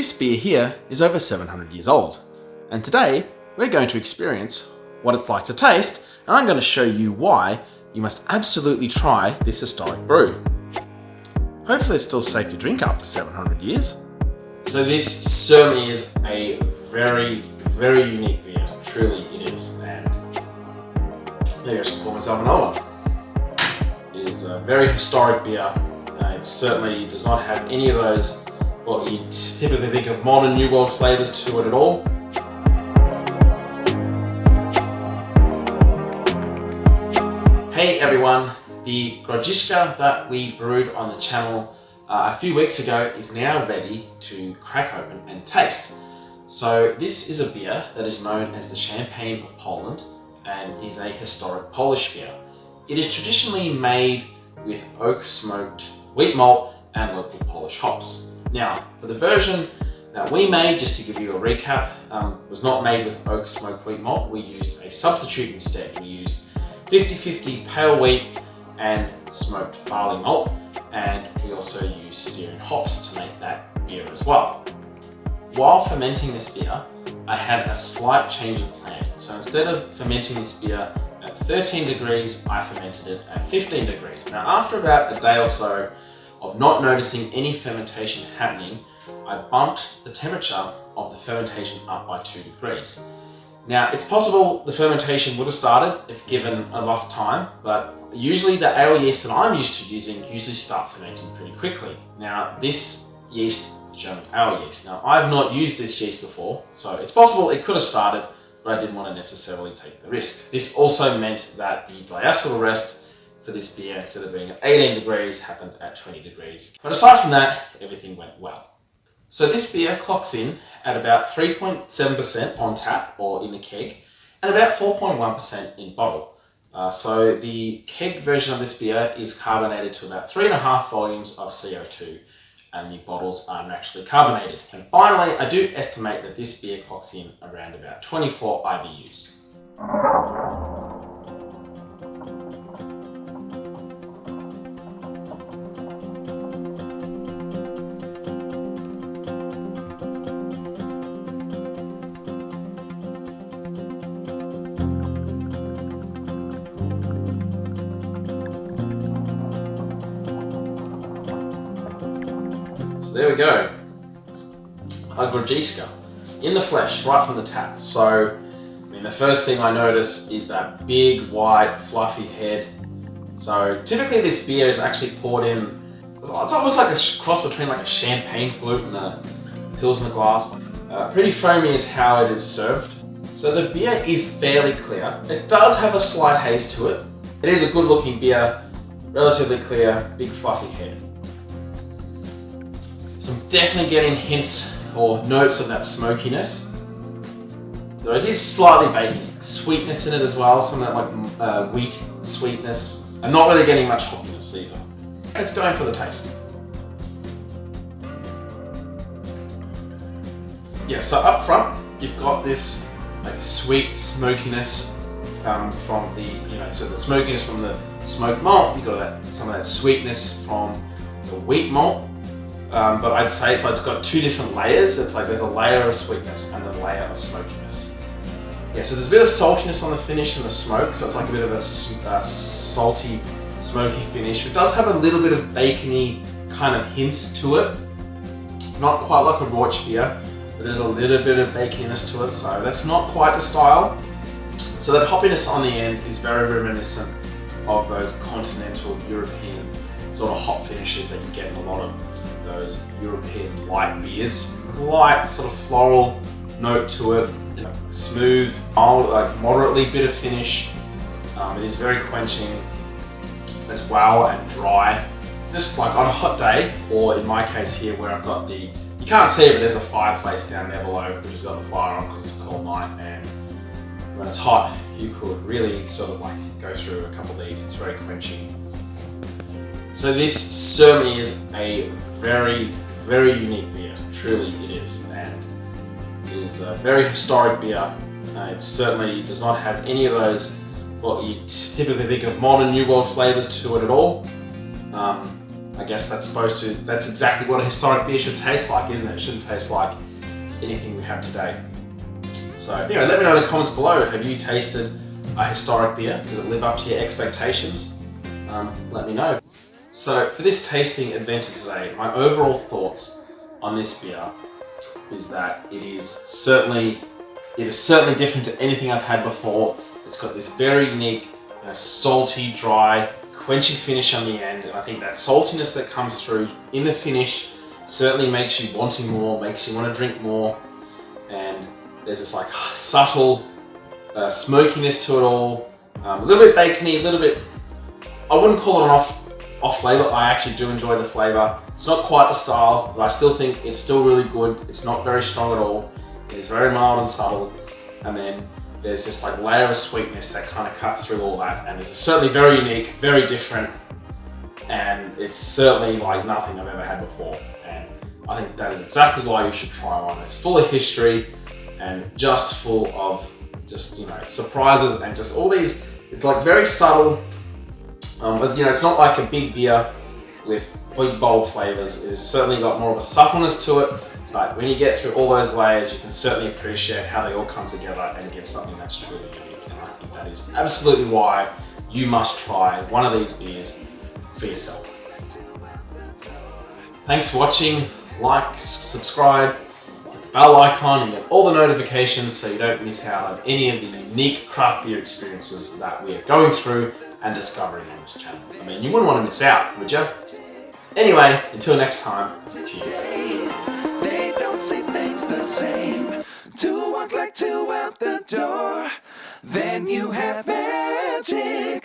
This beer here is over 700 years old, and today we're going to experience what it's like to taste, and I'm going to show you why you must absolutely try this historic brew. Hopefully it's still safe to drink after 700 years. So this certainly is a very unique beer, truly it is, and maybe I should pour myself another one. It is a very historic beer. It certainly does not have any of those what you typically think of modern New World flavours to it at all. Hey everyone, the Grodziskie that we brewed on the channel a few weeks ago is now ready to crack open and taste. So this is a beer that is known as the Champagne of Poland and is a historic Polish beer. It is traditionally made with oak smoked wheat malt and local Polish hops. Now, for the version that we made, just to give you a recap, was not made with oak smoked wheat malt. We used a substitute instead. We used 50-50 pale wheat and smoked barley malt, and we also used Styrian hops to make that beer as well. While fermenting this beer, I had a slight change of plan. So instead of fermenting this beer at 13 degrees, I fermented it at 15 degrees. Now, after about a day or so of not noticing any fermentation happening, I bumped the temperature of the fermentation up by 2 degrees. Now, it's possible the fermentation would have started if given enough time, but usually the ale yeast that I'm used to using usually start fermenting pretty quickly. Now, this yeast is German ale yeast. Now, I've not used this yeast before, so it's possible it could have started, but I didn't want to necessarily take the risk. This also meant that the diacetyl rest for this beer, instead of being at 18 degrees, happened at 20 degrees. But aside from that, everything went well. So this beer clocks in at about 3.7% on tap or in the keg, and about 4.1% in bottle. So the keg version of this beer is carbonated to about 3.5 volumes of CO2, and the bottles are naturally carbonated. And finally, I do estimate that this beer clocks in around about 24 IBUs. So there we go, a Grodziskie in the flesh, right from the tap. So, I mean, the first thing I notice is that big, white, fluffy head. So typically this beer is actually poured in, it's almost like a cross between like a champagne flute and a Pilsner glass. Pretty foamy is how it is served. So the beer is fairly clear. It does have a slight haze to it. It is a good looking beer, relatively clear, big fluffy head. So I'm definitely getting hints or notes of that smokiness. Though it is slightly baking. Sweetness in it as well, some of that like wheat sweetness. I'm not really getting much hoppiness either. Let's go in for the taste. Yeah, so up front, you've got this like sweet smokiness from the, so the smokiness from the smoked malt. You've got some of that sweetness from the wheat malt. But I'd say it's got two different layers. It's like there's a layer of sweetness and a layer of smokiness. Yeah, so there's a bit of saltiness on the finish and the smoke, so it's like a bit of a salty, smoky finish. It does have a little bit of bacony kind of hints to it. Not quite like a Rauch beer, but there's a little bit of baconiness to it, so that's not quite the style. So that hoppiness on the end is very reminiscent of those continental European sort of hop finishes that you get in a lot of those European light beers. Light, sort of floral note to it, smooth, mild, like moderately bitter finish. It is very quenching as well and dry. Just like on a hot day, or in my case here where I've got you can't see it, but there's a fireplace down there below which has got the fire on because it's a cold night, and when it's hot you could really sort of like go through a couple of these. It's very quenching. So this certainly is a very unique beer, truly it is, and it is a very historic beer. It certainly does not have any of those what you typically think of modern New World flavours to it at all. I guess that's exactly what a historic beer should taste like, isn't it? It shouldn't taste like anything we have today. So anyway, let me know in the comments below, have you tasted a historic beer? Did it live up to your expectations? Let me know. So for this tasting adventure today, my overall thoughts on this beer is that it is certainly different to anything I've had before. It's got this very unique, salty, dry, quenching finish on the end, and I think that saltiness that comes through in the finish certainly makes you wanting more, makes you want to drink more, and there's this like subtle smokiness to it all, a little bit bacony, a little bit, I wouldn't call it an off flavour. I actually do enjoy the flavour. It's not quite the style, but I still think it's still really good. It's not very strong at all. It is very mild and subtle, and then there's this like layer of sweetness that kind of cuts through all that, and it's certainly very unique, very different, and it's certainly like nothing I've ever had before, and I think that is exactly why you should try one. It's full of history and just full of surprises and just all these, it's like very subtle, but it's not like a big beer with big bold flavors. It's certainly got more of a suppleness to it, but when you get through all those layers, you can certainly appreciate how they all come together and give something that's truly unique, and I think that is absolutely why you must try one of these beers for yourself. Thanks for watching. Like, subscribe, hit the bell icon, and get all the notifications so you don't miss out on any of the unique craft beer experiences that we are going through and discovering on this channel. I mean, you wouldn't want to miss out, would you? Anyway, until next time, cheers. They don't say things the same. To walk like two out the door, then you have magic.